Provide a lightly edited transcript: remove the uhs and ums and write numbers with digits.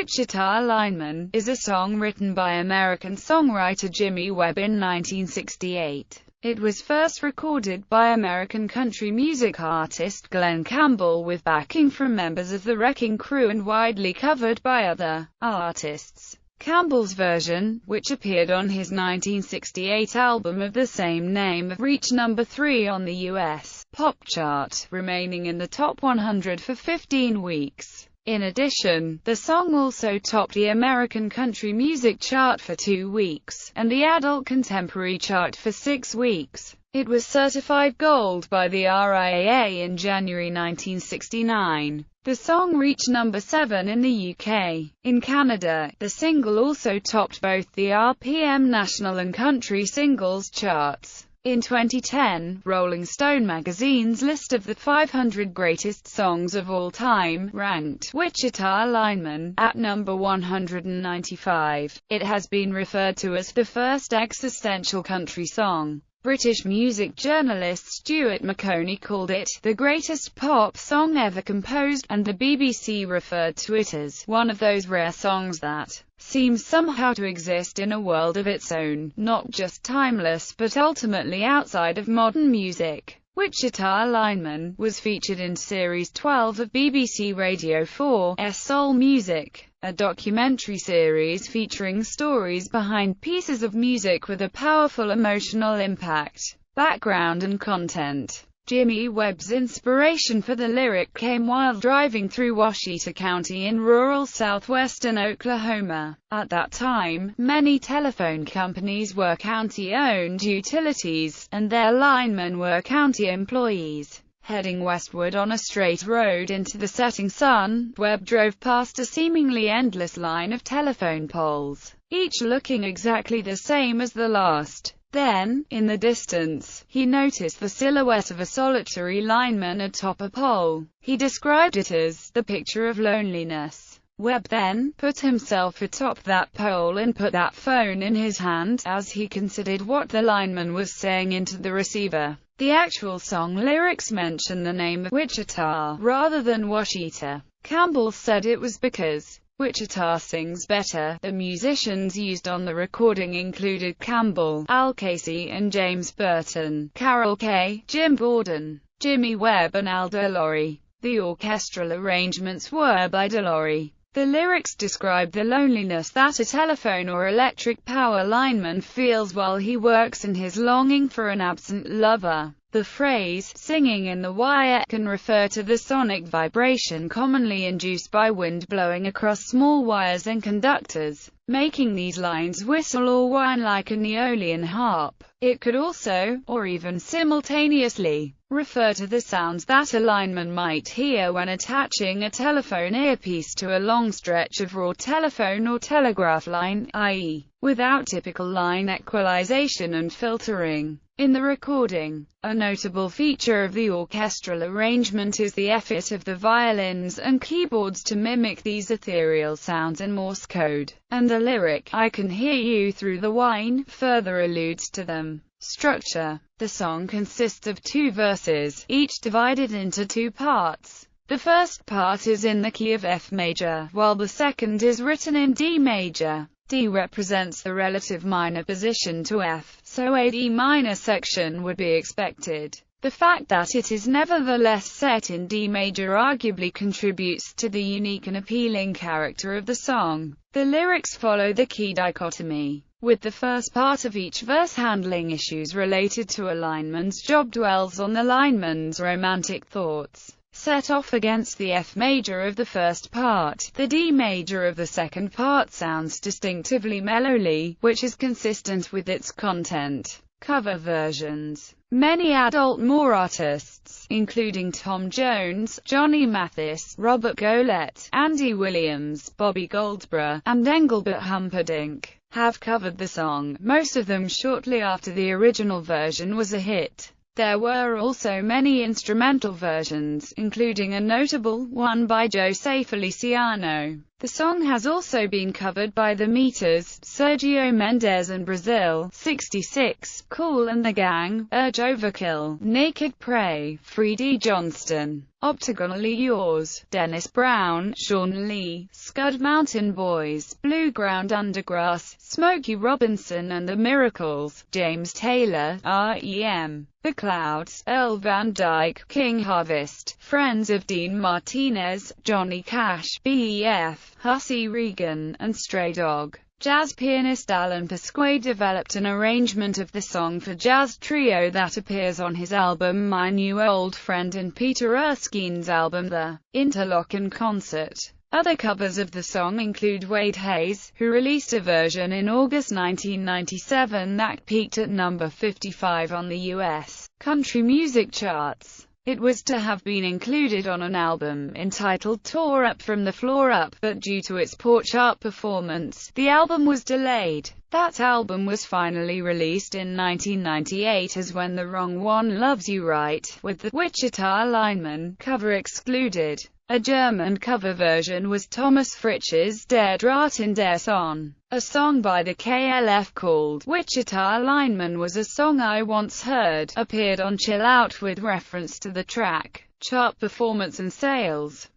Wichita Lineman is a song written by American songwriter Jimmy Webb in 1968. It was first recorded by American country music artist Glen Campbell with backing from members of the Wrecking Crew and widely covered by other artists. Campbell's version, which appeared on his 1968 album of the same name, reached number 3 on the U.S. pop chart, remaining in the top 100 for 15 weeks. In addition, the song also topped the American country music chart for 2 weeks, and the adult contemporary chart for 6 weeks. It was certified gold by the RIAA in January 1969. The song reached number 7 in the UK. In Canada, the single also topped both the RPM National and Country Singles charts. In 2010, Rolling Stone magazine's list of the 500 greatest songs of all time ranked Wichita Lineman at number 195. It has been referred to as the first existential country song. British music journalist Stuart Maconie called it the greatest pop song ever composed, and the BBC referred to it as one of those rare songs that seems somehow to exist in a world of its own, not just timeless but ultimately outside of modern music. Wichita Lineman was featured in Series 12 of BBC Radio 4's Soul Music, a documentary series featuring stories behind pieces of music with a powerful emotional impact, background and content. Jimmy Webb's inspiration for the lyric came while driving through Wichita County in rural southwestern Oklahoma. At that time, many telephone companies were county-owned utilities, and their linemen were county employees. Heading westward on a straight road into the setting sun, Webb drove past a seemingly endless line of telephone poles, each looking exactly the same as the last. Then, in the distance, he noticed the silhouette of a solitary lineman atop a pole. He described it as the picture of loneliness. Webb then put himself atop that pole and put that phone in his hand, as he considered what the lineman was saying into the receiver. The actual song lyrics mention the name of Wichita, rather than Washita. Campbell said it was because Wichita sings better. The musicians used on the recording included Campbell, Al Casey and James Burton, Carol Kaye, Jim Gordon, Jimmy Webb and Al DeLory. The orchestral arrangements were by DeLory. The lyrics describe the loneliness that a telephone or electric power lineman feels while he works and his longing for an absent lover. The phrase, singing in the wire, can refer to the sonic vibration commonly induced by wind blowing across small wires and conductors, making these lines whistle or whine like an Aeolian harp. It could also, or even simultaneously, refer to the sounds that a lineman might hear when attaching a telephone earpiece to a long stretch of raw telephone or telegraph line, i.e., without typical line equalization and filtering. In the recording, a notable feature of the orchestral arrangement is the effort of the violins and keyboards to mimic these ethereal sounds in Morse code, and the lyric, "I can hear you through the whine," further alludes to them. Structure. The song consists of 2 verses, each divided into 2 parts. The first part is in the key of F major, while the second is written in D major. D represents the relative minor position to F, so a D minor section would be expected. The fact that it is nevertheless set in D major arguably contributes to the unique and appealing character of the song. The lyrics follow the key dichotomy, with the first part of each verse handling issues related to a lineman's job, dwells on the lineman's romantic thoughts, set off against the F major of the first part. The D major of the second part sounds distinctively mellowly, which is consistent with its content. Cover versions. Many adult Moore artists, including Tom Jones, Johnny Mathis, Robert Goulet, Andy Williams, Bobby Goldsboro, and Engelbert Humperdinck, have covered the song, most of them shortly after the original version was a hit. There were also many instrumental versions, including a notable one by Jose Feliciano. The song has also been covered by The Meters, Sergio Mendes and Brazil 66, Kool and the Gang, Urge Overkill, Naked Prey, Freddie Johnston, Octagonally Yours, Dennis Brown, Sean Lee, Scud Mountain Boys, Blueground Undergrass, Smokey Robinson and the Miracles, James Taylor, R.E.M., The Clouds, Earl Van Dyke, King Harvest, Friends of Dean Martinez, Johnny Cash, B.E.F., Hussey Regan, and Stray Dog. Jazz pianist Alan Pasquet developed an arrangement of the song for jazz trio that appears on his album My New Old Friend and Peter Erskine's album The Interlochen Concert. Other covers of the song include Wade Hayes, who released a version in August 1997 that peaked at number 55 on the U.S. country music charts. It was to have been included on an album entitled Tore Up From the Floor Up, but due to its poor chart performance, the album was delayed. That album was finally released in 1998 as When the Wrong One Loves You Right, with the Wichita Lineman cover excluded. A German cover version was Thomas Fritzsch's Der Draht in der Sonne. A song by the KLF called Wichita Lineman Was a Song I Once Heard appeared on Chill Out with reference to the track, chart performance and sales.